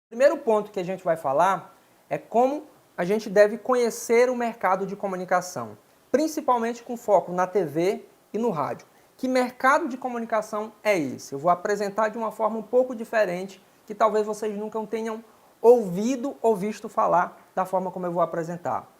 O primeiro ponto que a gente vai falar é como a gente deve conhecer o mercado de comunicação, principalmente com foco na TV e no rádio. Que mercado de comunicação é esse? Eu vou apresentar de uma forma um pouco diferente, que talvez vocês nunca tenham ouvido ou visto falar da forma como eu vou apresentar.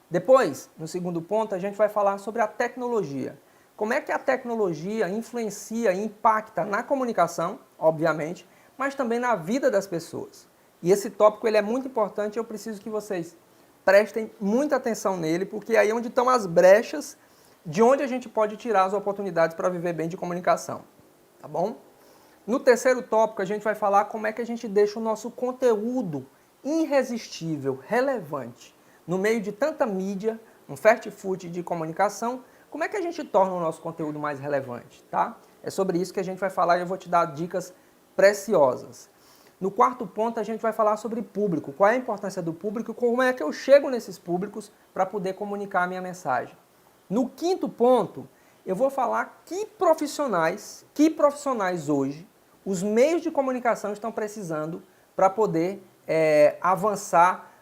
Depois, no segundo ponto, a gente vai falar sobre a tecnologia. Como é que a tecnologia influencia e impacta na comunicação, obviamente, mas também na vida das pessoas. E esse tópico ele é muito importante, eu preciso que vocês prestem muita atenção nele, porque aí é onde estão as brechas de onde a gente pode tirar as oportunidades para viver bem de comunicação, tá bom? No terceiro tópico, a gente vai falar como é que a gente deixa o nosso conteúdo irresistível, relevante, no meio de tanta mídia, um fast food de comunicação, como é que a gente torna o nosso conteúdo mais relevante, tá? É sobre isso que a gente vai falar e eu vou te dar dicas preciosas. No quarto ponto, a gente vai falar sobre público, qual é a importância do público, como é que eu chego nesses públicos para poder comunicar a minha mensagem. No quinto ponto, eu vou falar que profissionais hoje os meios de comunicação estão precisando para poder avançar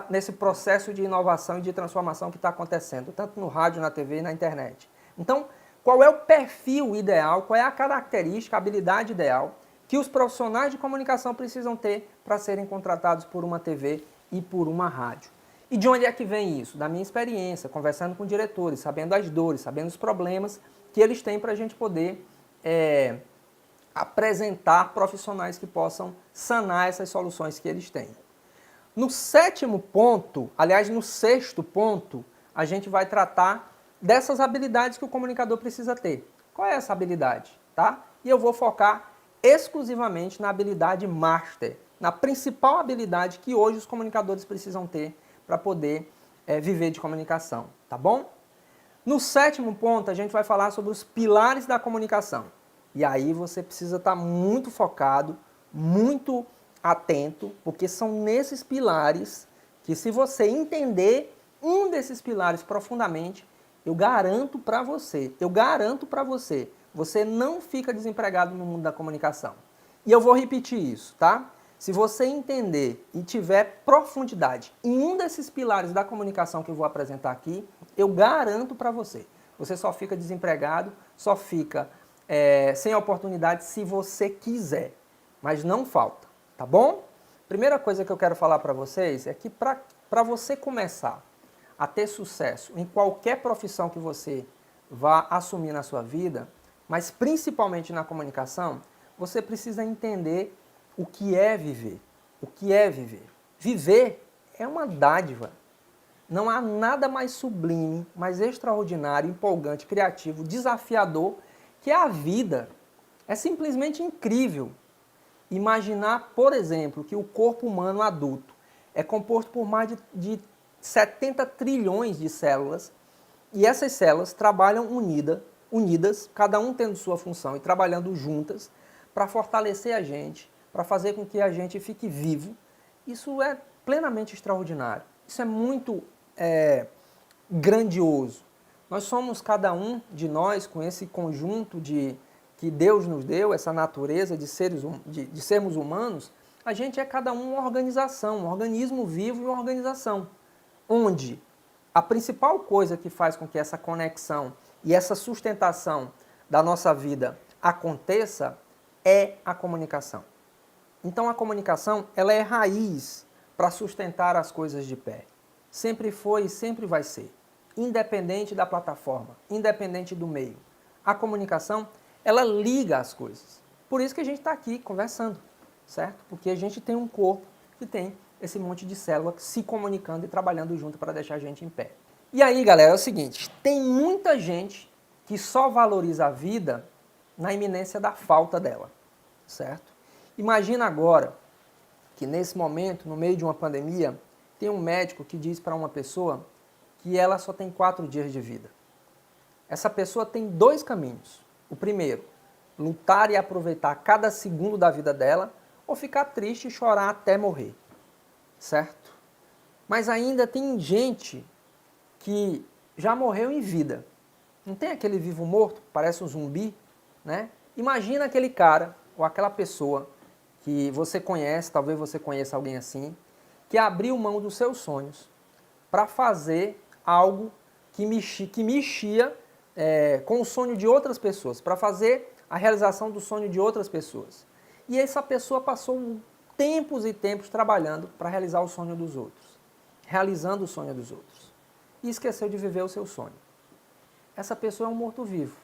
nesse processo de inovação e de transformação que está acontecendo, tanto no rádio, na TV e na internet. Então, qual é o perfil ideal, qual é a característica, a habilidade ideal que os profissionais de comunicação precisam ter para serem contratados por uma TV e por uma rádio? E de onde é que vem isso? Da minha experiência, conversando com diretores, sabendo as dores, sabendo os problemas que eles têm para a gente poder apresentar profissionais que possam sanar essas soluções que eles têm. No sétimo ponto, aliás, no sexto ponto, a gente vai tratar dessas habilidades que o comunicador precisa ter. Qual é essa habilidade? Tá? E eu vou focar exclusivamente na habilidade master, na principal habilidade que hoje os comunicadores precisam ter para poder viver de comunicação, tá bom? No sétimo ponto, a gente vai falar sobre os pilares da comunicação. E aí você precisa estar muito focado, muito atento, porque são nesses pilares que, se você entender um desses pilares profundamente, eu garanto para você, você não fica desempregado no mundo da comunicação. E eu vou repetir isso, tá? Se você entender e tiver profundidade em um desses pilares da comunicação que eu vou apresentar aqui, eu garanto para você, você só fica desempregado, só fica sem oportunidade se você quiser, mas não falta, tá bom? Primeira coisa que eu quero falar para vocês é que para você começar a ter sucesso em qualquer profissão que você vá assumir na sua vida, mas principalmente na comunicação, você precisa entender o que é viver. O que é viver? Viver é uma dádiva. Não há nada mais sublime, mais extraordinário, empolgante, criativo, desafiador que a vida. É simplesmente incrível. Imaginar, por exemplo, que o corpo humano adulto é composto por mais de 70 trilhões de células e essas células trabalham unidas, cada um tendo sua função e trabalhando juntas para fortalecer a gente, para fazer com que a gente fique vivo. Isso é plenamente extraordinário. Isso é muito grandioso. Nós somos, cada um de nós, com esse conjunto que Deus nos deu, essa natureza de sermos humanos, a gente é cada um uma organização, um organismo vivo e uma organização, onde a principal coisa que faz com que essa conexão e essa sustentação da nossa vida aconteça é a comunicação. Então a comunicação, ela é raiz para sustentar as coisas de pé. Sempre foi e sempre vai ser. Independente da plataforma, independente do meio. A comunicação, ela liga as coisas. Por isso que a gente está aqui conversando, certo? Porque a gente tem um corpo que tem esse monte de células se comunicando e trabalhando junto para deixar a gente em pé. E aí, galera, é o seguinte, tem muita gente que só valoriza a vida na iminência da falta dela, certo? Imagina agora que nesse momento, no meio de uma pandemia, tem um médico que diz para uma pessoa que ela só tem 4 dias de vida. Essa pessoa tem 2 caminhos. O primeiro, lutar e aproveitar cada segundo da vida dela, ou ficar triste e chorar até morrer, certo? Mas ainda tem gente que já morreu em vida. Não tem aquele vivo morto, parece um zumbi, né? Imagina aquele cara ou aquela pessoa que você conhece, talvez você conheça alguém assim, que abriu mão dos seus sonhos para fazer algo que mexia com o sonho de outras pessoas, para fazer a realização do sonho de outras pessoas. E essa pessoa passou tempos e tempos trabalhando para realizar o sonho dos outros, realizando o sonho dos outros, e esqueceu de viver o seu sonho. Essa pessoa é um morto-vivo.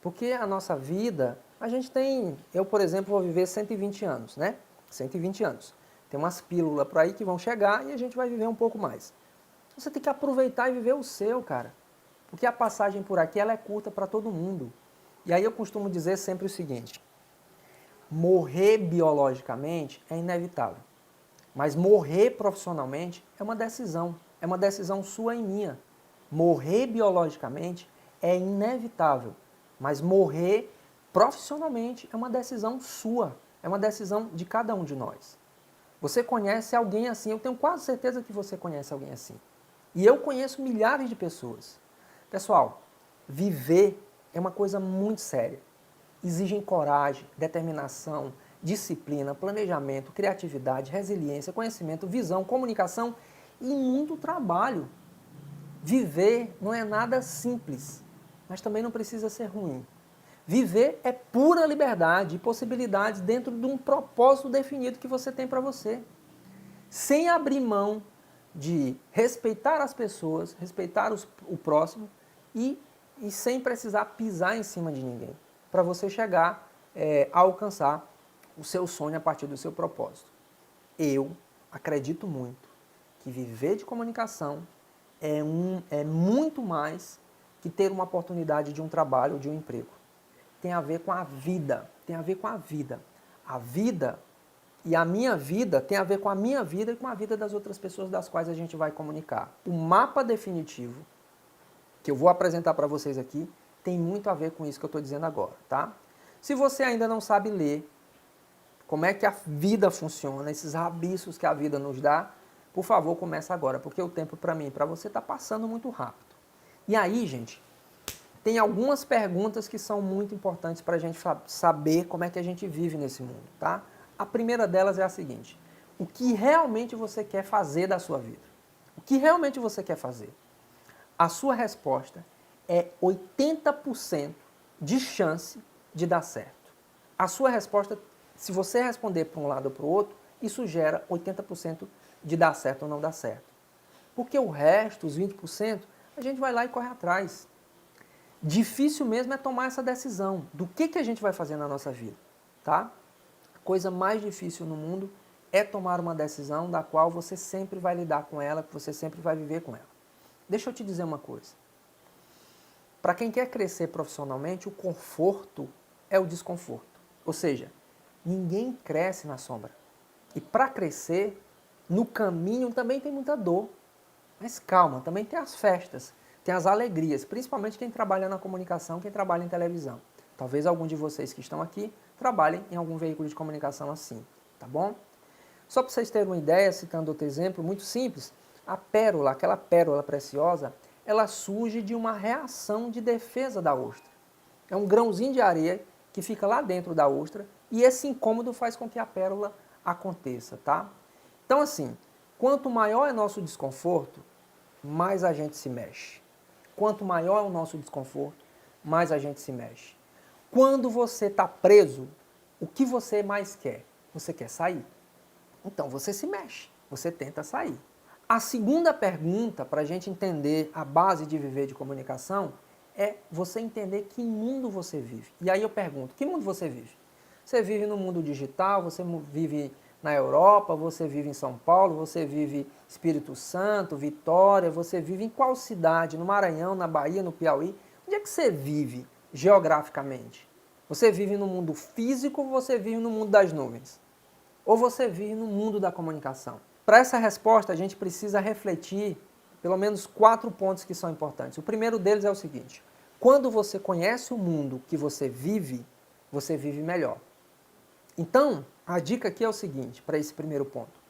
Porque a nossa vida, a gente tem, eu por exemplo vou viver 120 anos, né? 120 anos. Tem umas pílulas por aí que vão chegar e a gente vai viver um pouco mais. Você tem que aproveitar e viver o seu, cara. Porque a passagem por aqui ela é curta para todo mundo. E aí eu costumo dizer sempre o seguinte: morrer biologicamente é inevitável. Mas morrer profissionalmente é uma decisão sua e minha. Morrer biologicamente é inevitável, mas morrer profissionalmente é uma decisão sua, é uma decisão de cada um de nós. Você conhece alguém assim, eu tenho quase certeza que você conhece alguém assim. E eu conheço milhares de pessoas. Pessoal, viver é uma coisa muito séria. Exigem coragem, determinação, disciplina, planejamento, criatividade, resiliência, conhecimento, visão, comunicação e muito trabalho. Viver não é nada simples, mas também não precisa ser ruim. Viver é pura liberdade e possibilidades dentro de um propósito definido que você tem para você. Sem abrir mão de respeitar as pessoas, respeitar o próximo e sem precisar pisar em cima de ninguém, para você chegar a alcançar o seu sonho a partir do seu propósito. Eu acredito muito que viver de comunicação é muito mais que ter uma oportunidade de um trabalho ou de um emprego. Tem a ver com a vida, tem a ver com a vida. A vida e a minha vida tem a ver com a minha vida e com a vida das outras pessoas das quais a gente vai comunicar. O mapa definitivo que eu vou apresentar para vocês aqui tem muito a ver com isso que eu estou dizendo agora, tá? Se você ainda não sabe ler como é que a vida funciona, esses rabiços que a vida nos dá, por favor, começa agora, porque o tempo para mim e para você está passando muito rápido. E aí, gente, tem algumas perguntas que são muito importantes para a gente saber como é que a gente vive nesse mundo, tá? A primeira delas é a seguinte: o que realmente você quer fazer da sua vida? O que realmente você quer fazer? A sua resposta é 80% de chance de dar certo. A sua resposta, se você responder para um lado ou para o outro, isso gera 80% de dar certo ou não dar certo. Porque o resto, os 20%, a gente vai lá e corre atrás. Difícil mesmo é tomar essa decisão do que a gente vai fazer na nossa vida, tá? A coisa mais difícil no mundo é tomar uma decisão da qual você sempre vai lidar com ela, que você sempre vai viver com ela. Deixa eu te dizer uma coisa. Para quem quer crescer profissionalmente, o conforto é o desconforto. Ou seja, ninguém cresce na sombra. E para crescer, no caminho também tem muita dor. Mas calma, também tem as festas, tem as alegrias, principalmente quem trabalha na comunicação, quem trabalha em televisão. Talvez algum de vocês que estão aqui trabalhem em algum veículo de comunicação assim, tá bom? Só para vocês terem uma ideia, citando outro exemplo muito simples, a pérola, aquela pérola preciosa, ela surge de uma reação de defesa da ostra. É um grãozinho de areia que fica lá dentro da ostra e esse incômodo faz com que a pérola aconteça, tá? Então assim, quanto maior é nosso desconforto, mais a gente se mexe. Quanto maior é o nosso desconforto, mais a gente se mexe. Quando você está preso, o que você mais quer? Você quer sair. Então você se mexe, você tenta sair. A segunda pergunta, para a gente entender a base de viver de comunicação, é você entender que mundo você vive. E aí eu pergunto, que mundo você vive? Você vive no mundo digital, você vive na Europa, você vive em São Paulo, você vive Espírito Santo, Vitória, você vive em qual cidade? No Maranhão, na Bahia, no Piauí? Onde é que você vive geograficamente? Você vive no mundo físico ou você vive no mundo das nuvens? Ou você vive no mundo da comunicação? Para essa resposta, a gente precisa refletir pelo menos 4 pontos que são importantes. O primeiro deles é o seguinte: quando você conhece o mundo que você vive melhor. Então, a dica aqui é o seguinte, para esse primeiro ponto.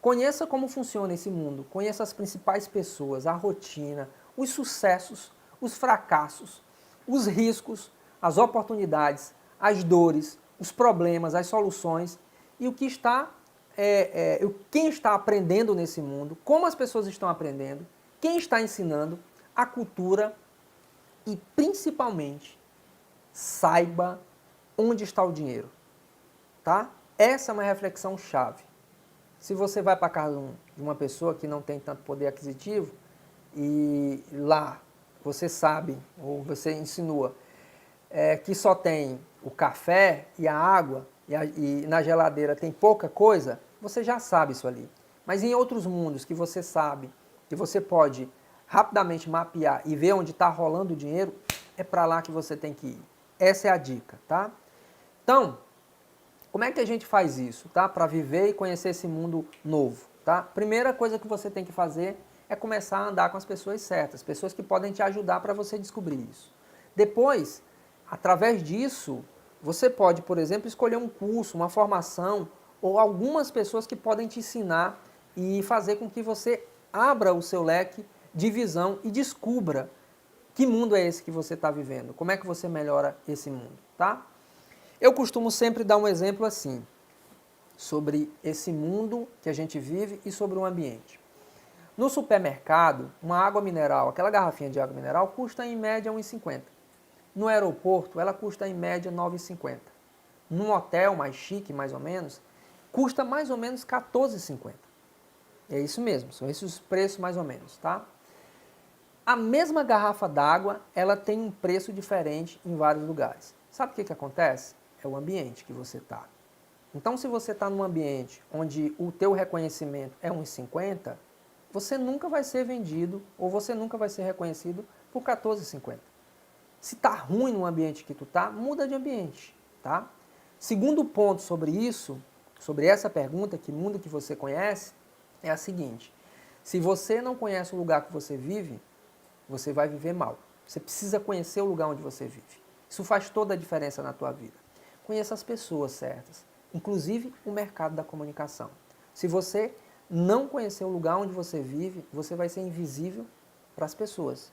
Conheça como funciona esse mundo, conheça as principais pessoas, a rotina, os sucessos, os fracassos, os riscos, as oportunidades, as dores, os problemas, as soluções e o que está, quem está aprendendo nesse mundo, como as pessoas estão aprendendo, quem está ensinando, a cultura e, principalmente, saiba onde está o dinheiro, tá? Essa é uma reflexão chave. Se você vai para a casa de uma pessoa que não tem tanto poder aquisitivo e lá você sabe, ou você insinua, que só tem o café e a água e na geladeira tem pouca coisa, você já sabe isso ali. Mas em outros mundos que você sabe, que você pode rapidamente mapear e ver onde está rolando o dinheiro, é para lá que você tem que ir. Essa é a dica, tá? Então, como é que a gente faz isso, tá? Para viver e conhecer esse mundo novo, tá? Primeira coisa que você tem que fazer é começar a andar com as pessoas certas, pessoas que podem te ajudar para você descobrir isso. Depois, através disso, você pode, por exemplo, escolher um curso, uma formação ou algumas pessoas que podem te ensinar e fazer com que você abra o seu leque de visão e descubra que mundo é esse que você está vivendo, como é que você melhora esse mundo, tá? Eu costumo sempre dar um exemplo assim, sobre esse mundo que a gente vive e sobre o ambiente. No supermercado, uma água mineral, aquela garrafinha de água mineral, custa em média R$ 1,50. No aeroporto, ela custa em média R$ 9,50. Num hotel mais chique, mais ou menos, custa mais ou menos R$ 14,50. É isso mesmo, são esses os preços mais ou menos, tá? A mesma garrafa d'água, ela tem um preço diferente em vários lugares. Sabe o que acontece? É o ambiente que você está. Então, se você está num ambiente onde o teu reconhecimento é 1,50, você nunca vai ser vendido ou você nunca vai ser reconhecido por 14,50. Se está ruim no ambiente que tu está, muda de ambiente, tá? Segundo ponto sobre isso, sobre essa pergunta, que mundo que você conhece, é a seguinte: se você não conhece o lugar que você vive, você vai viver mal. Você precisa conhecer o lugar onde você vive. Isso faz toda a diferença na tua vida. Conheça as pessoas certas, inclusive o mercado da comunicação. Se você não conhecer o lugar onde você vive, você vai ser invisível para as pessoas.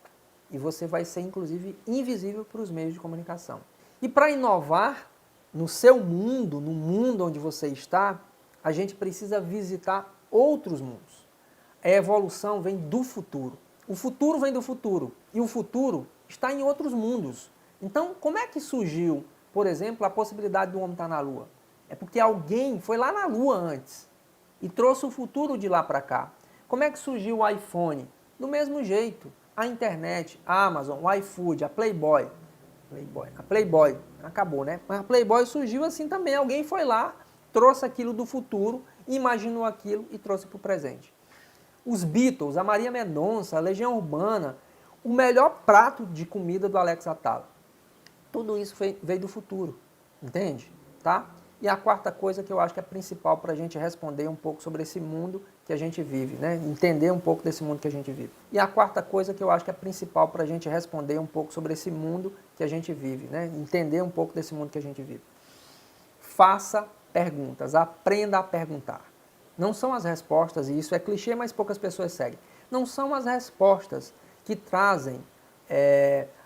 E você vai ser, inclusive, invisível para os meios de comunicação. E para inovar no seu mundo, no mundo onde você está, a gente precisa visitar outros mundos. A evolução vem do futuro. O futuro vem do futuro. E o futuro está em outros mundos. Então, como é que surgiu, por exemplo, a possibilidade do homem estar na Lua? É porque alguém foi lá na Lua antes e trouxe o futuro de lá para cá. Como é que surgiu o iPhone? Do mesmo jeito. A internet, a Amazon, o iFood, a Playboy. A Playboy acabou, né? Mas a Playboy surgiu assim também. Alguém foi lá, trouxe aquilo do futuro, imaginou aquilo e trouxe para o presente. Os Beatles, a Maria Mendonça, a Legião Urbana, o melhor prato de comida do Alex Atala. Tudo isso veio do futuro, entende? Tá? E a quarta coisa que eu acho que é principal para a gente responder um pouco sobre esse mundo que a gente vive, né? Entender um pouco desse mundo que a gente vive. E a quarta coisa que eu acho que é principal para a gente responder um pouco sobre esse mundo que a gente vive, né? Entender um pouco desse mundo que a gente vive. Faça perguntas, aprenda a perguntar. Não são as respostas, e isso é clichê, mas poucas pessoas seguem. Não são as respostas que trazem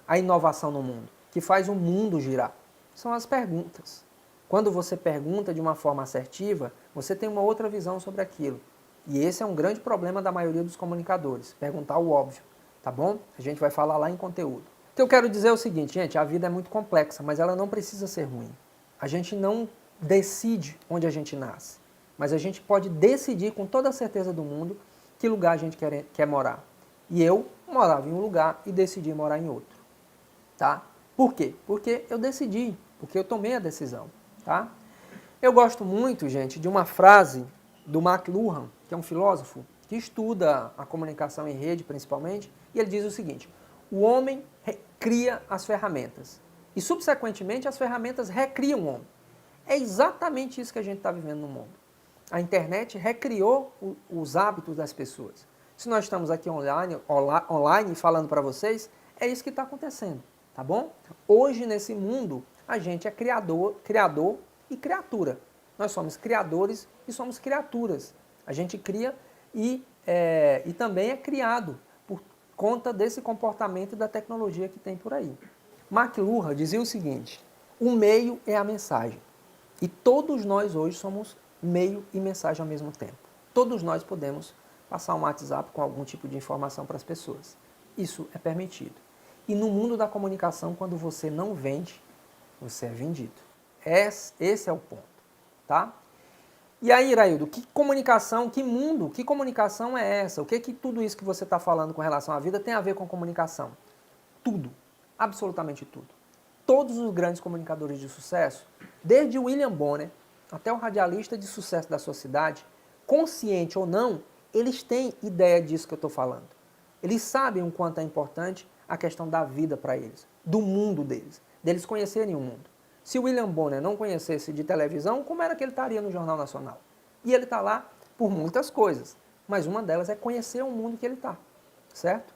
a inovação no mundo, que faz o mundo girar. São as perguntas. Quando você pergunta de uma forma assertiva, você tem uma outra visão sobre aquilo. E esse é um grande problema da maioria dos comunicadores, perguntar o óbvio, tá bom? A gente vai falar lá em conteúdo. O que eu quero dizer é o seguinte, gente, a vida é muito complexa, mas ela não precisa ser ruim. A gente não decide onde a gente nasce, mas a gente pode decidir com toda a certeza do mundo que lugar a gente quer morar. E eu morava em um lugar e decidi morar em outro, tá? Por quê? Porque eu decidi, porque eu tomei a decisão. Tá? Eu gosto muito, gente, de uma frase do McLuhan, que é um filósofo que estuda a comunicação em rede, principalmente, e ele diz o seguinte: o homem cria as ferramentas e, subsequentemente, as ferramentas recriam o homem. É exatamente isso que a gente está vivendo no mundo. A internet recriou os hábitos das pessoas. Se nós estamos aqui online falando para vocês, é isso que está acontecendo, tá bom? Hoje, nesse mundo, a gente é criador e criatura. Nós somos criadores e somos criaturas. A gente cria e também é criado por conta desse comportamento e da tecnologia que tem por aí. McLuhan dizia o seguinte: o meio é a mensagem. E todos nós hoje somos meio e mensagem ao mesmo tempo. Todos nós podemos passar um WhatsApp com algum tipo de informação para as pessoas. Isso é permitido. E no mundo da comunicação, quando você não vende, você é vendido. Esse é o ponto, tá? E aí, Iraildo, que comunicação, que mundo, que comunicação é essa? O que tudo isso que você está falando com relação à vida tem a ver com comunicação? Tudo, absolutamente tudo. Todos os grandes comunicadores de sucesso, desde William Bonner até o radialista de sucesso da sua cidade, consciente ou não, eles têm ideia disso que eu estou falando. Eles sabem o quanto é importante a questão da vida para eles, do mundo deles conhecerem o mundo. Se o William Bonner não conhecesse de televisão, como era que ele estaria no Jornal Nacional? E ele está lá por muitas coisas, mas uma delas é conhecer o mundo que ele está, certo?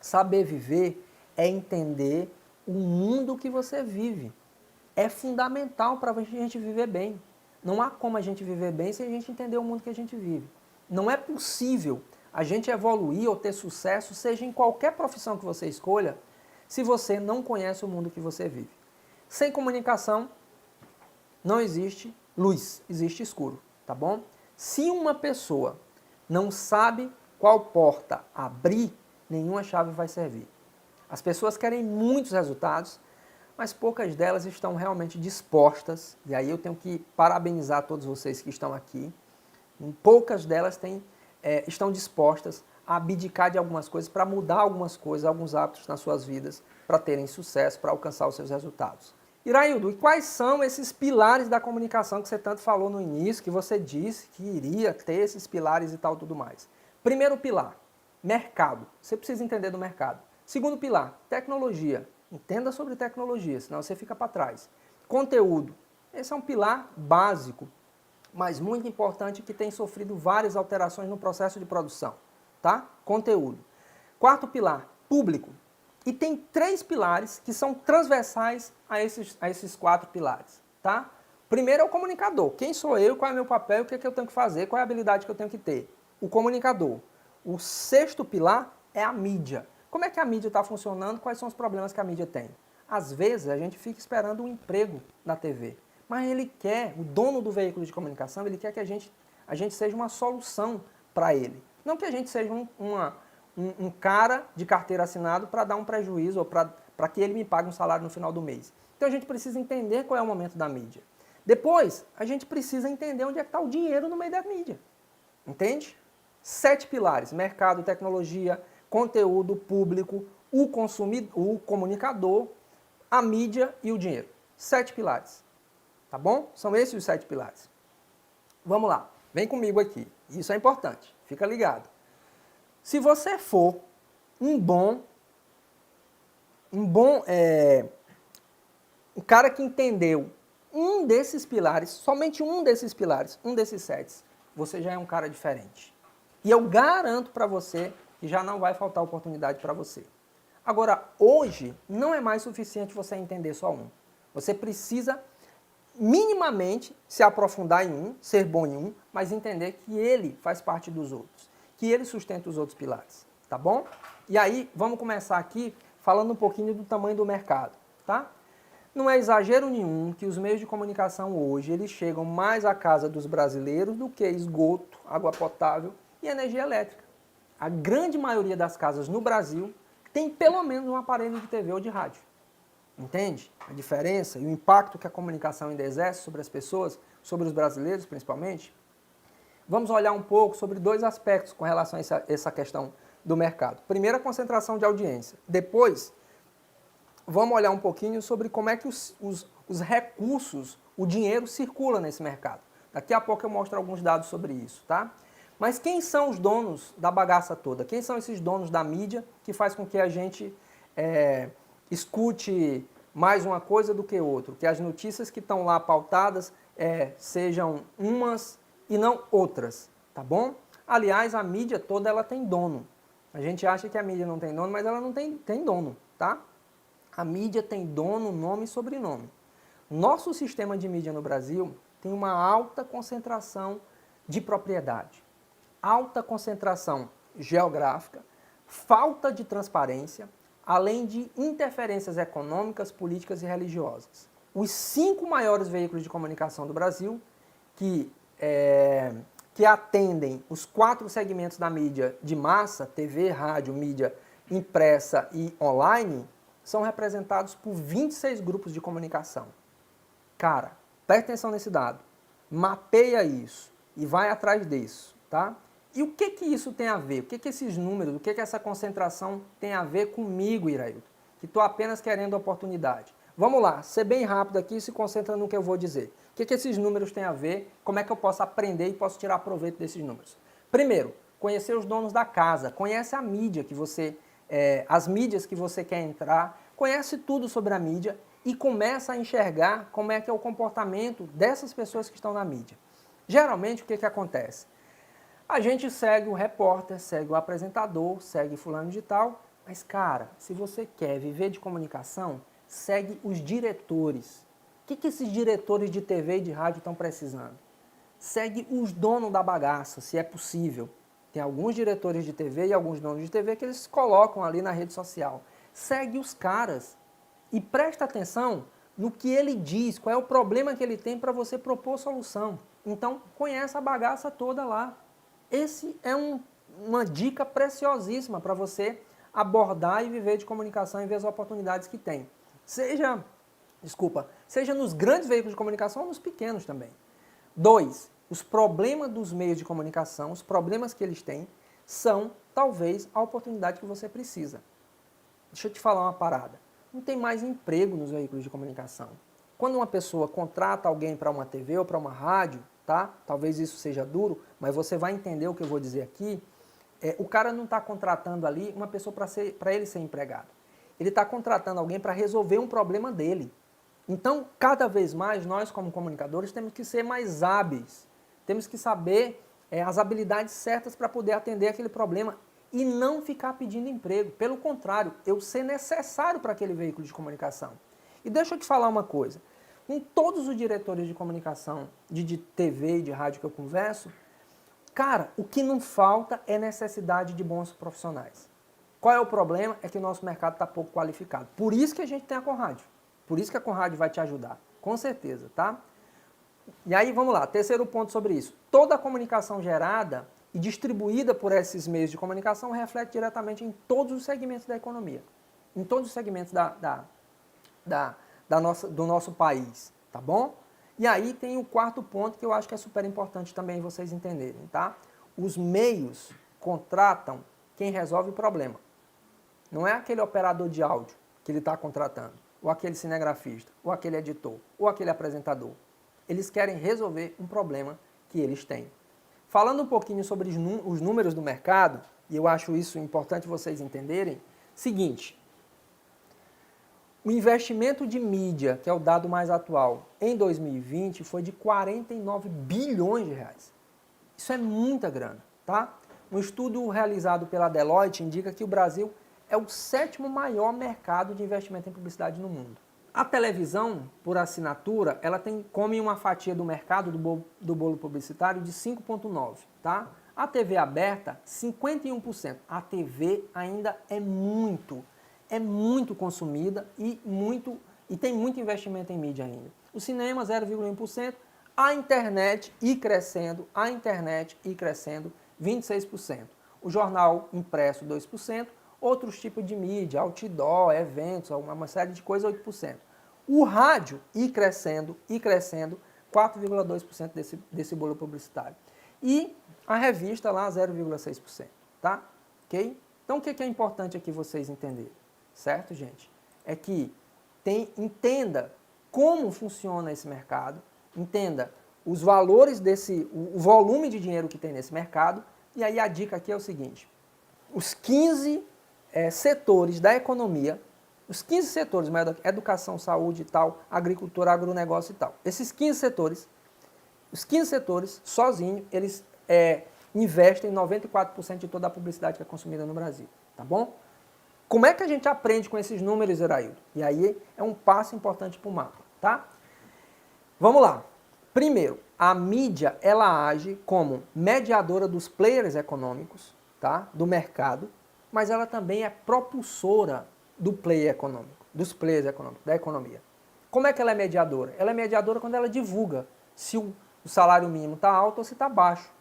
Saber viver é entender o mundo que você vive. É fundamental para a gente viver bem. Não há como a gente viver bem sem a gente entender o mundo que a gente vive. Não é possível a gente evoluir ou ter sucesso, seja em qualquer profissão que você escolha, se você não conhece o mundo que você vive. Sem comunicação, não existe luz, existe escuro, tá bom? Se uma pessoa não sabe qual porta abrir, nenhuma chave vai servir. As pessoas querem muitos resultados, mas poucas delas estão realmente dispostas, e aí eu tenho que parabenizar todos vocês que estão aqui, poucas delas estão dispostas a abdicar de algumas coisas para mudar algumas coisas, alguns hábitos nas suas vidas, para terem sucesso, para alcançar os seus resultados. Iraildo, e quais são esses pilares da comunicação que você tanto falou no início, que você disse que iria ter esses pilares e tal, tudo mais? Primeiro pilar, mercado. Você precisa entender do mercado. Segundo pilar, tecnologia. Entenda sobre tecnologia, senão você fica para trás. Conteúdo. Esse é um pilar básico, mas muito importante, que tem sofrido várias alterações no processo de produção, tá? Conteúdo. Quarto pilar, público. E tem 3 pilares que são transversais a esses 4 pilares, tá? Primeiro é o comunicador. Quem sou eu, qual é o meu papel, o que eu tenho que fazer, qual é a habilidade que eu tenho que ter? O comunicador. O 6º pilar é a mídia. Como é que a mídia está funcionando? Quais são os problemas que a mídia tem? Às vezes a gente fica esperando um emprego na TV, mas o dono do veículo de comunicação, ele quer que a gente seja uma solução para ele. Não que a gente seja um cara de carteira assinado para dar um prejuízo ou para que ele me pague um salário no final do mês. Então a gente precisa entender qual é o momento da mídia. Depois, a gente precisa entender onde é que está o dinheiro no meio da mídia. Entende? 7 pilares: mercado, tecnologia, conteúdo, público, o consumidor, o comunicador, a mídia e o dinheiro. 7 pilares. Tá bom? São esses os 7 pilares. Vamos lá. Vem comigo aqui. Isso é importante. Fica ligado. Se você for um cara que entendeu um desses pilares, somente um desses pilares, um desses 7, você já é um cara diferente. E eu garanto para você que já não vai faltar oportunidade para você. Agora, hoje, não é mais suficiente você entender só um. Você precisa minimamente se aprofundar em um, ser bom em um, mas entender que ele faz parte dos outros, que ele sustenta os outros pilares, tá bom? E aí, vamos começar aqui falando um pouquinho do tamanho do mercado, tá? Não é exagero nenhum que os meios de comunicação hoje, eles chegam mais à casa dos brasileiros do que esgoto, água potável e energia elétrica. A grande maioria das casas no Brasil tem pelo menos um aparelho de TV ou de rádio. Entende a diferença e o impacto que a comunicação ainda exerce sobre as pessoas, sobre os brasileiros principalmente? Vamos olhar um pouco sobre 2 aspectos com relação a essa questão do mercado. Primeiro, a concentração de audiência. Depois, vamos olhar um pouquinho sobre como é que os recursos, o dinheiro circula nesse mercado. Daqui a pouco eu mostro alguns dados sobre isso, tá? Mas quem são os donos da bagaça toda? Quem são esses donos da mídia que faz com que a gente escute mais uma coisa do que outra? Que as notícias que estão lá pautadas sejam umas e não outras, tá bom? Aliás, a mídia toda ela tem dono. A gente acha que a mídia não tem dono, mas ela não tem dono, tá? A mídia tem dono, nome e sobrenome. Nosso sistema de mídia no Brasil tem uma alta concentração de propriedade, alta concentração geográfica, falta de transparência, além de interferências econômicas, políticas e religiosas. os 5 maiores veículos de comunicação do Brasil, que atendem os 4 segmentos da mídia de massa, TV, rádio, mídia impressa e online, são representados por 26 grupos de comunicação. Cara, presta atenção nesse dado, mapeia isso e vai atrás disso, tá? E o que isso tem a ver? O que esses números, o que essa concentração tem a ver comigo, Iraildo? Que estou apenas querendo oportunidade. Vamos lá, ser bem rápido aqui e se concentra no que eu vou dizer. O que esses números têm a ver? Como é que eu posso aprender e posso tirar proveito desses números? Primeiro, conhecer os donos da casa. Conhece a mídia que você, as mídias que você quer entrar. Conhece tudo sobre a mídia e começa a enxergar como é que é o comportamento dessas pessoas que estão na mídia. Geralmente, o que acontece? A gente segue o repórter, segue o apresentador, segue fulano de tal, mas, cara, se você quer viver de comunicação, segue os diretores. O que esses diretores de TV e de rádio estão precisando? Segue os donos da bagaça, se é possível. Tem alguns diretores de TV e alguns donos de TV que eles colocam ali na rede social. Segue os caras e presta atenção no que ele diz, qual é o problema que ele tem para você propor solução. Então, conhece a bagaça toda lá. Esse é uma dica preciosíssima para você abordar e viver de comunicação e ver as oportunidades que tem. Seja nos grandes veículos de comunicação ou nos pequenos também. 2, os problemas dos meios de comunicação, os problemas que eles têm, são talvez a oportunidade que você precisa. Deixa eu te falar uma parada. Não tem mais emprego nos veículos de comunicação. Quando uma pessoa contrata alguém para uma TV ou para uma rádio, tá? Talvez isso seja duro, mas você vai entender o que eu vou dizer aqui. O cara não está contratando ali uma pessoa para ele ser empregado. Ele está contratando alguém para resolver um problema dele. Então, cada vez mais, nós como comunicadores temos que ser mais hábeis. Temos que saber as habilidades certas para poder atender aquele problema e não ficar pedindo emprego. Pelo contrário, eu ser necessário para aquele veículo de comunicação. E deixa eu te falar uma coisa. Com todos os diretores de comunicação, de TV e de rádio que eu converso, cara, o que não falta é necessidade de bons profissionais. Qual é o problema? É que o nosso mercado está pouco qualificado. Por isso que a gente tem a Conrádio. Por isso que a Conrádio vai te ajudar. Com certeza, tá? E aí, vamos lá. Terceiro ponto sobre isso. Toda a comunicação gerada e distribuída por esses meios de comunicação reflete diretamente em todos os segmentos da economia. Em todos os segmentos do nosso país, tá bom? E aí tem o quarto ponto que eu acho que é super importante também vocês entenderem, tá? Os meios contratam quem resolve o problema. Não é aquele operador de áudio que ele está contratando, ou aquele cinegrafista, ou aquele editor, ou aquele apresentador. Eles querem resolver um problema que eles têm. Falando um pouquinho sobre os números do mercado, e eu acho isso importante vocês entenderem, seguinte, o investimento de mídia, que é o dado mais atual, em 2020 foi de 49 bilhões de reais. Isso é muita grana, tá? Um estudo realizado pela Deloitte indica que o Brasil é o 7º maior mercado de investimento em publicidade no mundo. A televisão, por assinatura, ela come uma fatia do mercado do bolo publicitário de 5,9%, tá? A TV aberta, 51%. A TV ainda é muito consumida e tem muito investimento em mídia ainda. O cinema, 0,1%. A internet ir crescendo, 26%. O jornal impresso, 2%. Outros tipos de mídia, outdoor, eventos, uma série de coisas, 8%. O rádio ir crescendo, 4,2% desse bolo publicitário. E a revista lá, 0,6%, tá? Ok? Então, o que é importante aqui vocês entenderem, certo, gente? É que entenda como funciona esse mercado, entenda os valores o volume de dinheiro que tem nesse mercado, e aí a dica aqui é o seguinte, os 15 setores da economia, os 15 setores, educação, saúde e tal, agricultura, agronegócio e tal, esses 15 setores, sozinhos, eles investem 94% de toda a publicidade que é consumida no Brasil, tá bom? Como é que a gente aprende com esses números, Iraildo? E aí é um passo importante para o mapa, tá? Vamos lá. Primeiro, a mídia, ela age como mediadora dos players econômicos, tá? Do mercado, mas ela também é propulsora do player econômico, dos players econômicos, da economia. Como é que ela é mediadora? Ela é mediadora quando ela divulga se o salário mínimo está alto ou se está baixo,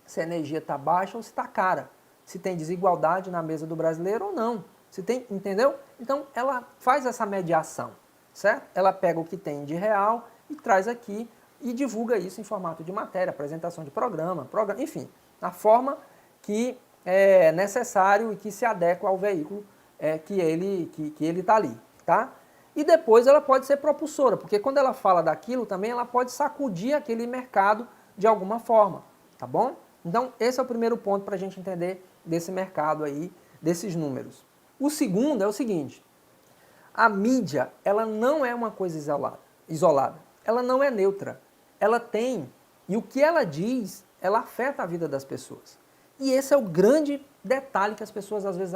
se a energia está baixa ou se está cara, se tem desigualdade na mesa do brasileiro ou não. Se tem, entendeu? Então ela faz essa mediação, certo? Ela pega o que tem de real e traz aqui e divulga isso em formato de matéria, apresentação de programa, enfim, a forma que é necessário e que se adequa ao veículo que ele está ali, tá? E depois ela pode ser propulsora, porque quando ela fala daquilo também ela pode sacudir aquele mercado de alguma forma, tá bom? Então esse é o primeiro ponto para a gente entender desse mercado aí, desses números. O segundo é o seguinte, a mídia ela não é uma coisa isolada, ela não é neutra, ela tem, e o que ela diz, ela afeta a vida das pessoas. E esse é o grande detalhe que as pessoas às vezes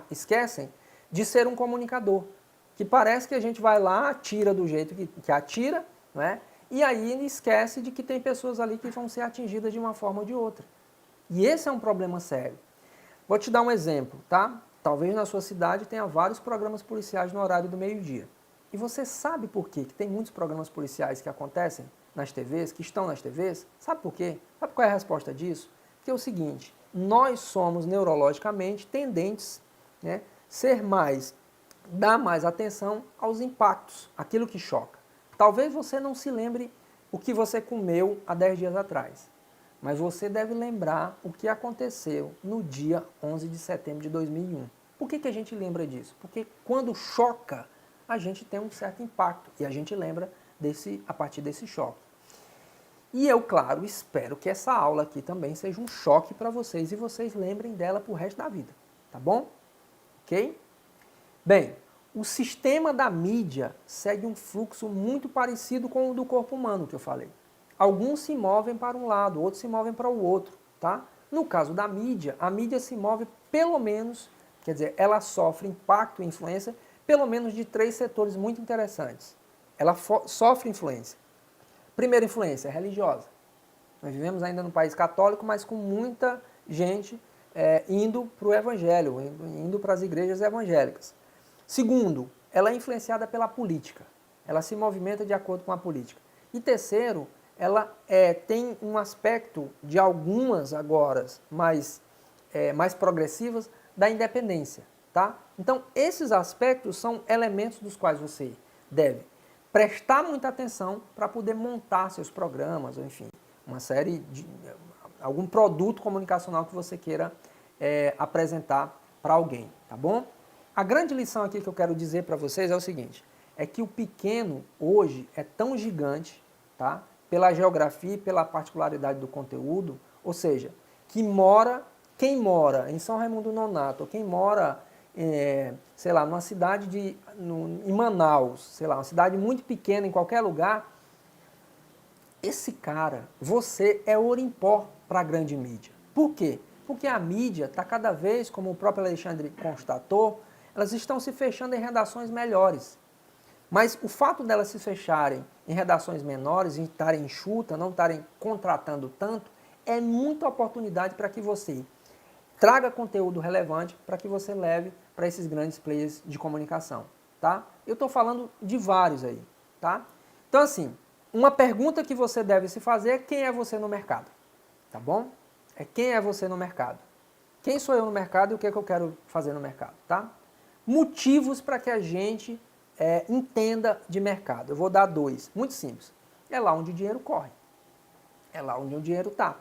esquecem de ser um comunicador. Que parece que a gente vai lá, atira do jeito que atira, não é? E aí esquece de que tem pessoas ali que vão ser atingidas de uma forma ou de outra. E esse é um problema sério. Vou te dar um exemplo, tá? Talvez na sua cidade tenha vários programas policiais no horário do meio-dia. E você sabe por quê? Que tem muitos programas policiais que acontecem nas TVs, que estão nas TVs? Sabe por quê? Sabe qual é a resposta disso? Que é o seguinte, nós somos neurologicamente tendentes, né, dar mais atenção aos impactos, aquilo que choca. Talvez você não se lembre o que você comeu há 10 dias atrás, mas você deve lembrar o que aconteceu no dia 11 de setembro de 2001. Por que a gente lembra disso? Porque quando choca, a gente tem um certo impacto e a gente lembra a partir desse choque. E eu, claro, espero que essa aula aqui também seja um choque para vocês e vocês lembrem dela para o resto da vida, tá bom? Ok? Bem, o sistema da mídia segue um fluxo muito parecido com o do corpo humano que eu falei. Alguns se movem para um lado, outros se movem para o outro, tá? No caso da mídia, a mídia se move pelo menos, quer dizer, ela sofre impacto e influência pelo menos de 3 setores muito interessantes. Ela sofre influência. Primeira influência, religiosa. Nós vivemos ainda num país católico, mas com muita gente indo para o evangelho, indo para as igrejas evangélicas. Segundo, ela é influenciada pela política. Ela se movimenta de acordo com a política. E terceiro, ela tem um aspecto de algumas agora mais progressivas da independência. Tá? Então, esses aspectos são elementos dos quais você deve prestar muita atenção para poder montar seus programas, ou enfim, uma série de algum produto comunicacional que você queira apresentar para alguém, tá bom? A grande lição aqui que eu quero dizer para vocês é o seguinte, é que o pequeno hoje é tão gigante, tá? Pela geografia e pela particularidade do conteúdo, ou seja, quem mora em São Raimundo Nonato, ou quem mora sei lá, numa cidade em Manaus, sei lá, uma cidade muito pequena em qualquer lugar, esse cara, você é ouro em pó para a grande mídia. Por quê? Porque a mídia está cada vez, como o próprio Alexandre constatou, elas estão se fechando em redações melhores. Mas o fato delas se fecharem em redações menores, em estarem enxutas, não estarem contratando tanto, é muita oportunidade para que você traga conteúdo relevante para que você leve para esses grandes players de comunicação, tá? Eu estou falando de vários aí, tá? Então, assim, uma pergunta que você deve se fazer é quem é você no mercado, tá bom? É quem é você no mercado. Quem sou eu no mercado e o que é que eu quero fazer no mercado, tá? Motivos para que a gente entenda de mercado. Eu vou dar 2, muito simples. É lá onde o dinheiro corre. É lá onde o dinheiro está.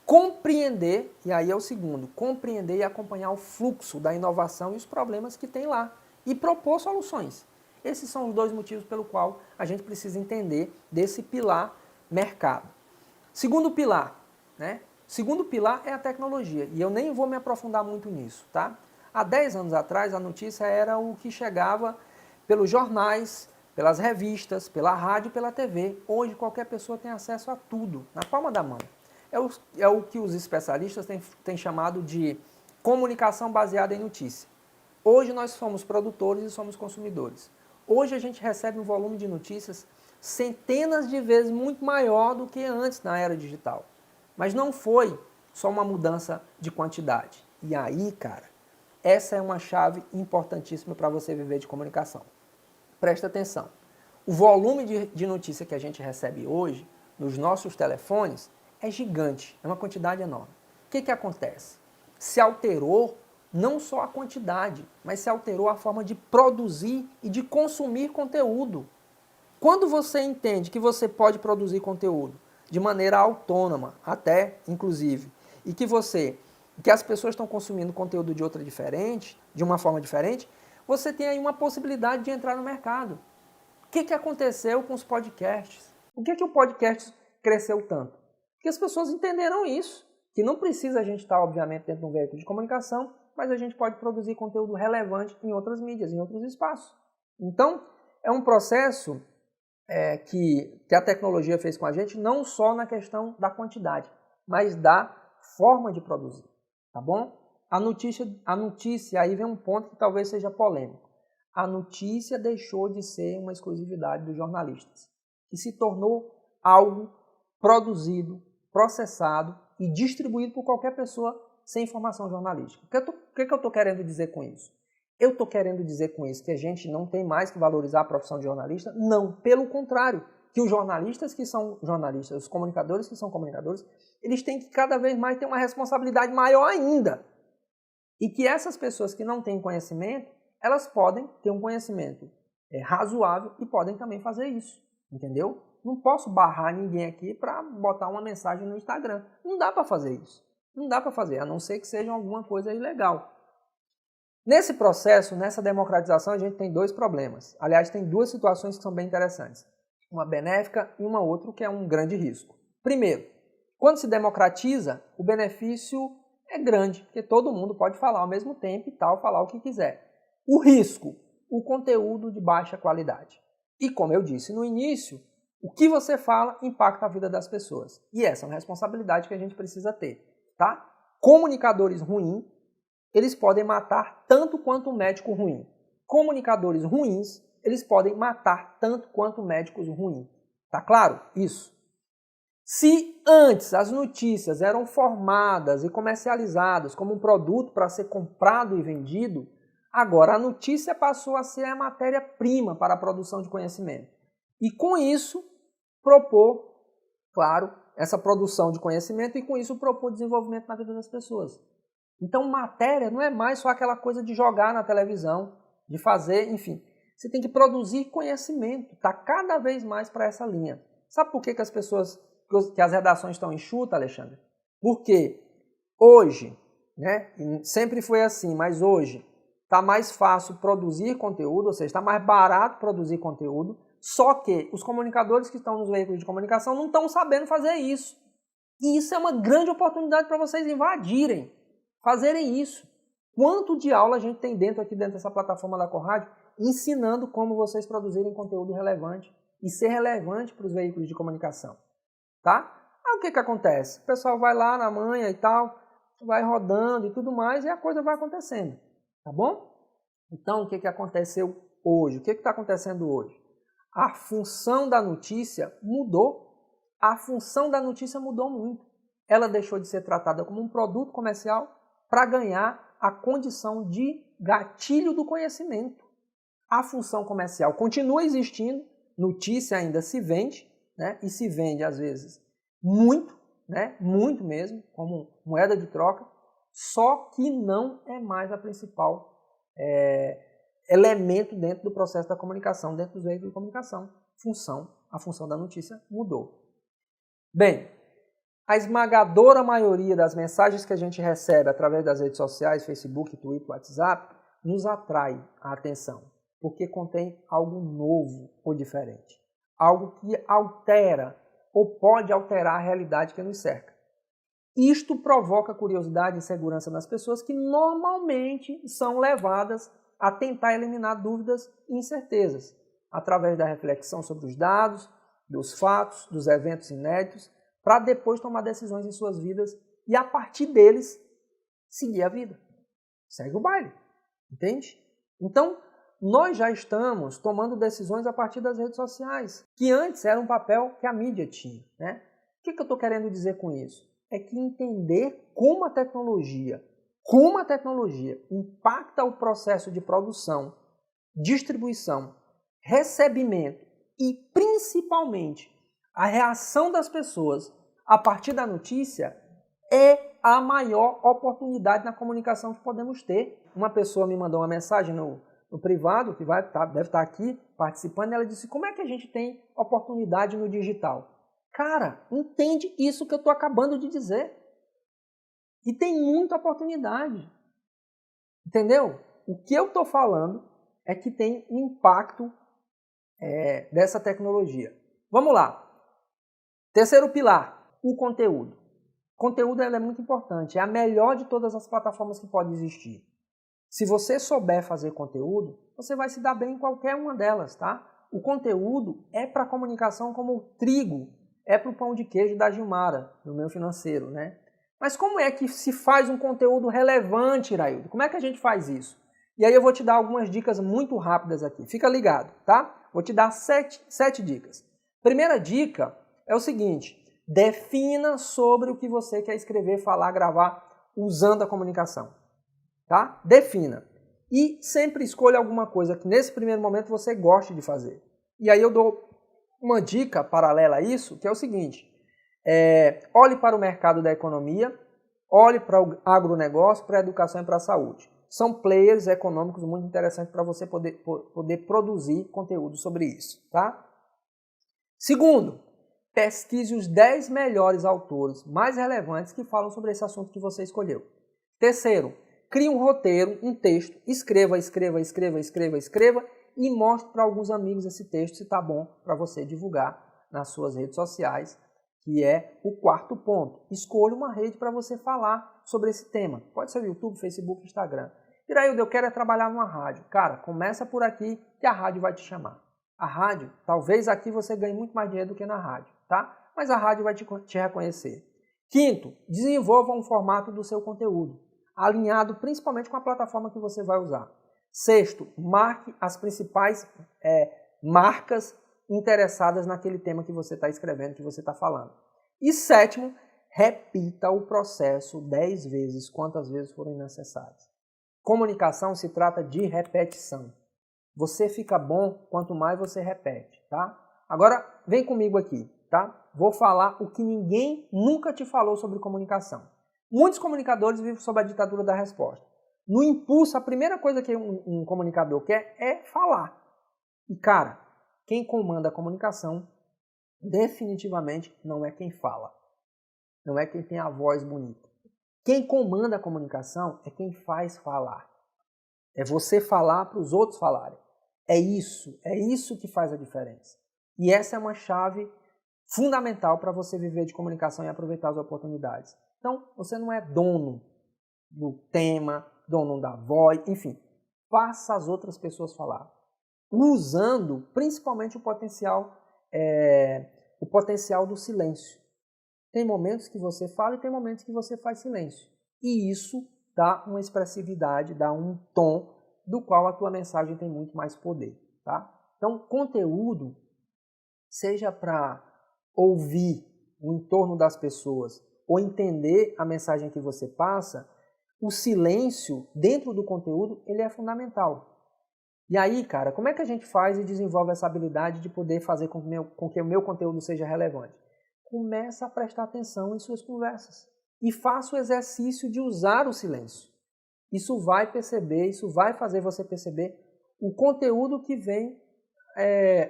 Compreender, e aí é o segundo, compreender e acompanhar o fluxo da inovação e os problemas que tem lá e propor soluções. Esses são os 2 motivos pelo qual a gente precisa entender desse pilar mercado. Segundo pilar, né? Segundo pilar é a tecnologia, e eu nem vou me aprofundar muito nisso, tá? Há 10 anos atrás a notícia era o que chegava pelos jornais, pelas revistas, pela rádio, pela TV. Hoje qualquer pessoa tem acesso a tudo, na palma da mão. É o que os especialistas têm chamado de comunicação baseada em notícia. Hoje nós somos produtores e somos consumidores. Hoje a gente recebe um volume de notícias centenas de vezes muito maior do que antes na era digital. Mas não foi só uma mudança de quantidade. E aí, cara, essa é uma chave importantíssima para você viver de comunicação. Presta atenção. O volume de notícia que a gente recebe hoje nos nossos telefones é gigante, é uma quantidade enorme. O que acontece? Se alterou não só a quantidade, mas se alterou a forma de produzir e de consumir conteúdo. Quando você entende que você pode produzir conteúdo de maneira autônoma, até inclusive, e que as pessoas estão consumindo conteúdo de uma forma diferente, você tem aí uma possibilidade de entrar no mercado. O que aconteceu com os podcasts? Por que o podcast cresceu tanto? Porque as pessoas entenderam isso, que não precisa a gente estar, obviamente, dentro de um veículo de comunicação, mas a gente pode produzir conteúdo relevante em outras mídias, em outros espaços. Então, é um processo que a tecnologia fez com a gente, não só na questão da quantidade, mas da forma de produzir, tá bom? A notícia, aí vem um ponto que talvez seja polêmico. A notícia deixou de ser uma exclusividade dos jornalistas, que se tornou algo produzido, processado e distribuído por qualquer pessoa sem formação jornalística. O que eu estou querendo dizer com isso? Eu estou querendo dizer com isso que a gente não tem mais que valorizar a profissão de jornalista? Não, pelo contrário, que os jornalistas que são jornalistas, os comunicadores que são comunicadores, eles têm que cada vez mais ter uma responsabilidade maior ainda. E que essas pessoas que não têm conhecimento, elas podem ter um conhecimento razoável e podem também fazer isso, entendeu? Não posso barrar ninguém aqui para botar uma mensagem no Instagram. Não dá para fazer isso. Não dá para fazer, a não ser que seja alguma coisa ilegal. Nesse processo, nessa democratização, a gente tem dois problemas. Aliás, tem duas situações que são bem interessantes. Uma benéfica e uma outra que é um grande risco. Primeiro, quando se democratiza, o benefício é grande, porque todo mundo pode falar ao mesmo tempo e tal, falar o que quiser. O risco, o conteúdo de baixa qualidade. E como eu disse no início, o que você fala impacta a vida das pessoas. E essa é uma responsabilidade que a gente precisa ter, tá? Comunicadores ruins, eles podem matar tanto quanto um médico ruim. Comunicadores ruins, eles podem matar tanto quanto médicos ruins. Tá claro? Isso. Se antes as notícias eram formadas e comercializadas como um produto para ser comprado e vendido, agora a notícia passou a ser a matéria-prima para a produção de conhecimento. E com isso, propor, claro, essa produção de conhecimento e com isso propor desenvolvimento na vida das pessoas. Então, matéria não é mais só aquela coisa de jogar na televisão, de fazer, enfim. Você tem que produzir conhecimento, tá cada vez mais para essa linha. Sabe por que as redações estão enxutas, Alexandre? Porque hoje, né, sempre foi assim, mas hoje está mais fácil produzir conteúdo, ou seja, está mais barato produzir conteúdo, só que os comunicadores que estão nos veículos de comunicação não estão sabendo fazer isso. E isso é uma grande oportunidade para vocês invadirem, fazerem isso. Quanto de aula a gente tem aqui dentro dessa plataforma da Conrádio, ensinando como vocês produzirem conteúdo relevante e ser relevante para os veículos de comunicação, tá? Aí o que acontece? O pessoal vai lá na manhã e tal, vai rodando e tudo mais e a coisa vai acontecendo, tá bom? Então, o que aconteceu hoje? O que está acontecendo hoje? A função da notícia mudou. A função da notícia mudou muito. Ela deixou de ser tratada como um produto comercial para ganhar a condição de gatilho do conhecimento. A função comercial continua existindo, notícia ainda se vende, né? E se vende às vezes muito, né? Muito mesmo, como moeda de troca, só que não é mais a principal elemento dentro do processo da comunicação, dentro dos veículos de comunicação. A função da notícia mudou. Bem, a esmagadora maioria das mensagens que a gente recebe através das redes sociais, Facebook, Twitter, WhatsApp, nos atrai a atenção, porque contém algo novo ou diferente. Algo que altera ou pode alterar a realidade que nos cerca. Isto provoca curiosidade e insegurança nas pessoas que normalmente são levadas a tentar eliminar dúvidas e incertezas, através da reflexão sobre os dados, dos fatos, dos eventos inéditos, para depois tomar decisões em suas vidas e, a partir deles, seguir a vida. Segue o baile, entende? Então, nós já estamos tomando decisões a partir das redes sociais, que antes era um papel que a mídia tinha, né? O que eu estou querendo dizer com isso? É que entender como a tecnologia impacta o processo de produção, distribuição, recebimento e, principalmente, a reação das pessoas a partir da notícia é a maior oportunidade na comunicação que podemos ter. Uma pessoa me mandou uma mensagem no privado, que deve estar aqui participando, e ela disse, como é que a gente tem oportunidade no digital? Cara, entende isso que eu estou acabando de dizer. E tem muita oportunidade. Entendeu? O que eu estou falando é que tem um impacto dessa tecnologia. Vamos lá. Terceiro pilar, o conteúdo. O conteúdo é muito importante, é a melhor de todas as plataformas que pode existir. Se você souber fazer conteúdo, você vai se dar bem em qualquer uma delas, tá? O conteúdo é para a comunicação como o trigo é para o pão de queijo da Gilmara, no meu financeiro, né? Mas como é que se faz um conteúdo relevante, Iraildo? Como é que a gente faz isso? E aí eu vou te dar algumas dicas muito rápidas aqui. Fica ligado, tá? Vou te dar sete dicas. Primeira dica é o seguinte, defina sobre o que você quer escrever, falar, gravar usando a comunicação. Tá? Defina. E sempre escolha alguma coisa que nesse primeiro momento você goste de fazer. E aí eu dou uma dica paralela a isso, que é o seguinte, olhe para o mercado da economia, olhe para o agronegócio, para a educação e para a saúde. São players econômicos muito interessantes para você poder produzir conteúdo sobre isso. Tá? Segundo, pesquise os 10 melhores autores mais relevantes que falam sobre esse assunto que você escolheu. Terceiro, crie um roteiro, um texto, escreva e mostre para alguns amigos esse texto se está bom para você divulgar nas suas redes sociais, que é o quarto ponto. Escolha uma rede para você falar sobre esse tema. Pode ser o YouTube, Facebook, Instagram. Iraildo, eu quero trabalhar numa rádio. Cara, começa por aqui que a rádio vai te chamar. A rádio, talvez aqui você ganhe muito mais dinheiro do que na rádio, tá? Mas a rádio vai te reconhecer. Quinto, desenvolva um formato do seu conteúdo, alinhado principalmente com a plataforma que você vai usar. Sexto, marque as principais marcas interessadas naquele tema que você está escrevendo, que você está falando. E sétimo, repita o processo 10 vezes, quantas vezes forem necessárias. Comunicação se trata de repetição. Você fica bom quanto mais você repete, tá? Agora, vem comigo aqui, tá? Vou falar o que ninguém nunca te falou sobre comunicação. Muitos comunicadores vivem sob a ditadura da resposta. No impulso, a primeira coisa que um comunicador quer é falar. E, cara, quem comanda a comunicação definitivamente não é quem fala. Não é quem tem a voz bonita. Quem comanda a comunicação é quem faz falar. É você falar para os outros falarem. É isso que faz a diferença. E essa é uma chave fundamental para você viver de comunicação e aproveitar as oportunidades. Então, você não é dono do tema, dono da voz, enfim. Faça as outras pessoas falar. Usando principalmente o potencial do silêncio. Tem momentos que você fala e tem momentos que você faz silêncio. E isso dá uma expressividade, dá um tom do qual a tua mensagem tem muito mais poder. Tá? Então, conteúdo, seja para ouvir o entorno das pessoas ou entender a mensagem que você passa, o silêncio dentro do conteúdo ele é fundamental. E aí, cara, como é que a gente faz e desenvolve essa habilidade de poder fazer com que o meu conteúdo seja relevante? Começa a prestar atenção em suas conversas e faça o exercício de usar o silêncio. Isso vai fazer você perceber o conteúdo que vem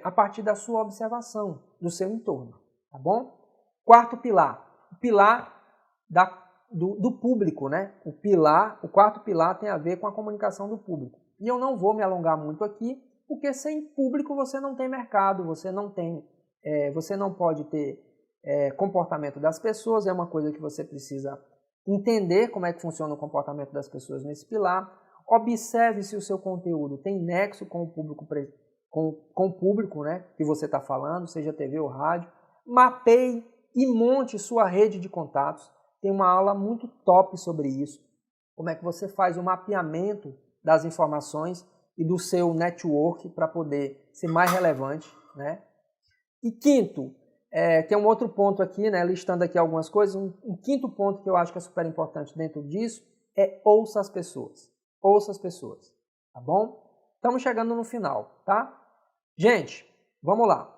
a partir da sua observação, do seu entorno, tá bom? Quarto pilar, o pilar do público, né? O quarto pilar tem a ver com a comunicação do público. E eu não vou me alongar muito aqui, porque sem público você não tem mercado, você não pode ter comportamento das pessoas, é uma coisa que você precisa entender como é que funciona o comportamento das pessoas nesse pilar. Observe se o seu conteúdo tem nexo com o público, né, que você está falando, seja TV ou rádio. Mapeie e monte sua rede de contatos. Tem uma aula muito top sobre isso. Como é que você faz o mapeamento das informações e do seu network para poder ser mais relevante, né? E quinto, tem um outro ponto aqui, né, listando aqui algumas coisas, um quinto ponto que eu acho que é super importante dentro disso é ouça as pessoas. Ouça as pessoas, tá bom? Estamos chegando no final, tá? Gente, vamos lá.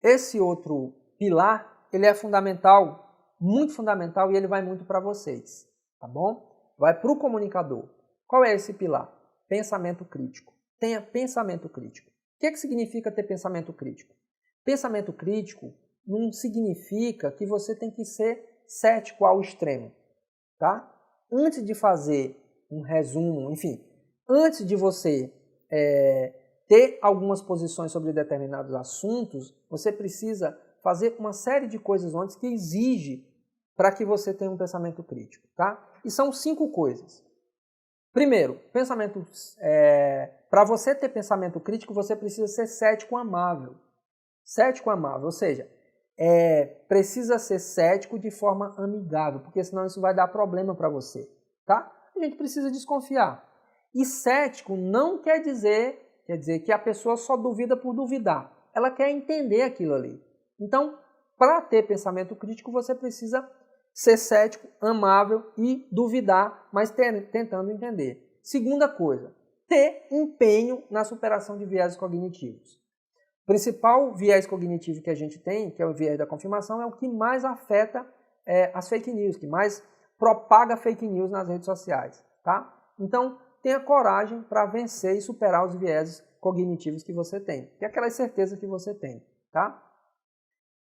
esse outro pilar, ele é fundamental, muito fundamental, e ele vai muito para vocês, tá bom? Vai para o comunicador. Qual é esse pilar? Pensamento crítico. Tenha pensamento crítico. O que significa ter pensamento crítico? Pensamento crítico não significa que você tem que ser cético ao extremo, tá? Antes de fazer um resumo, enfim, antes de você ter algumas posições sobre determinados assuntos, você precisa fazer uma série de coisas antes que exige para que você tenha um pensamento crítico, tá? E são 5 coisas. Primeiro, para você ter pensamento crítico, você precisa ser cético amável. Cético amável, ou seja, precisa ser cético de forma amigável, porque senão isso vai dar problema para você, tá? A gente precisa desconfiar. E cético não quer dizer que a pessoa só duvida por duvidar. Ela quer entender aquilo ali. Então, para ter pensamento crítico, você precisa ser cético, amável e duvidar, mas tentando entender. Segunda coisa, ter empenho na superação de viéses cognitivos. O principal viés cognitivo que a gente tem, que é o viés da confirmação, é o que mais afeta as fake news, que mais propaga fake news nas redes sociais, tá? Então, tenha coragem para vencer e superar os vieses cognitivos que você tem, que é aquelas certezas que você tem, tá?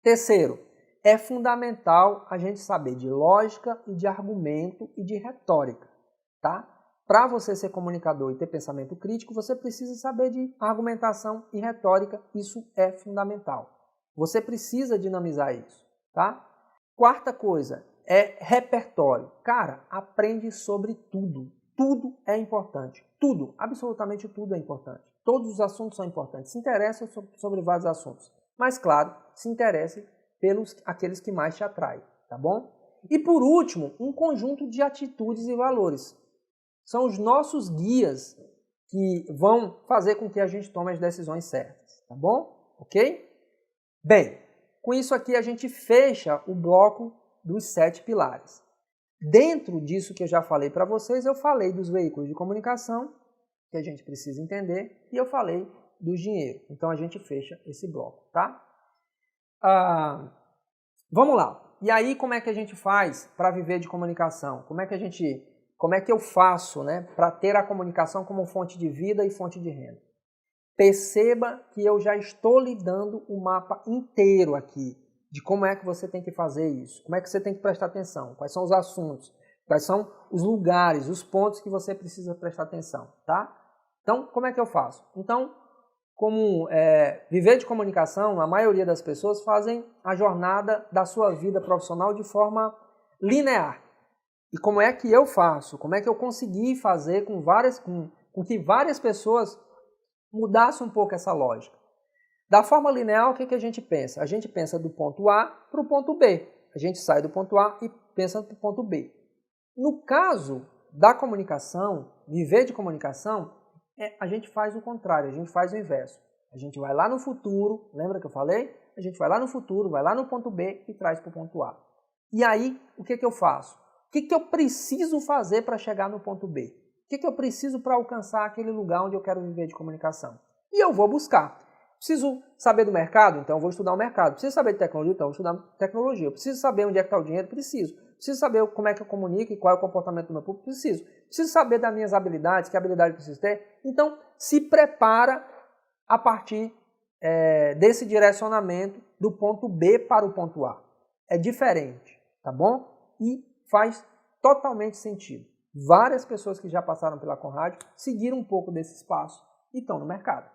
Terceiro, é fundamental a gente saber de lógica e de argumento e de retórica, tá? Para você ser comunicador e ter pensamento crítico, você precisa saber de argumentação e retórica, isso é fundamental. Você precisa dinamizar isso, tá? Quarta coisa é repertório. Cara, aprende sobre tudo. Tudo é importante. Tudo, absolutamente tudo é importante. Todos os assuntos são importantes. Se interessa sobre vários assuntos. Mas, claro, se interesse pelos aqueles que mais te atraem, tá bom? E por último, um conjunto de atitudes e valores. São os nossos guias que vão fazer com que a gente tome as decisões certas, tá bom? Ok? Bem, com isso aqui a gente fecha o bloco dos 7 pilares. Dentro disso que eu já falei para vocês, eu falei dos veículos de comunicação, que a gente precisa entender, e eu falei do dinheiro. Então a gente fecha esse bloco, tá? Vamos lá. E aí, como é que a gente faz para viver de comunicação? Como é que eu faço, né, para ter a comunicação como fonte de vida e fonte de renda? Perceba que eu já estou lhe dando o mapa inteiro aqui de como é que você tem que fazer isso, como é que você tem que prestar atenção, quais são os assuntos, quais são os lugares, os pontos que você precisa prestar atenção, tá? Então, como é que eu faço? Então, como viver de comunicação, a maioria das pessoas fazem a jornada da sua vida profissional de forma linear. E como é que eu faço? Como é que eu consegui fazer com que várias pessoas mudassem um pouco essa lógica? Da forma linear, o que a gente pensa? A gente pensa do ponto A para o ponto B. A gente sai do ponto A e pensa para o ponto B. No caso da comunicação, viver de comunicação, a gente faz o contrário, a gente faz o inverso. A gente vai lá no futuro, lembra que eu falei? A gente vai lá no futuro, vai lá no ponto B e traz para o ponto A. E aí, o que eu faço? O que eu preciso fazer para chegar no ponto B? O que eu preciso para alcançar aquele lugar onde eu quero viver de comunicação? E eu vou buscar. Preciso saber do mercado? Então eu vou estudar o mercado. Preciso saber de tecnologia? Então eu vou estudar tecnologia. Eu preciso saber onde é que está o dinheiro? Preciso. Preciso saber como é que eu comunico e qual é o comportamento do meu público? Preciso. Preciso saber das minhas habilidades, que habilidade eu preciso ter? Então se prepara a partir desse direcionamento do ponto B para o ponto A. É diferente, tá bom? E faz totalmente sentido. Várias pessoas que já passaram pela Conrad seguiram um pouco desse espaço e estão no mercado.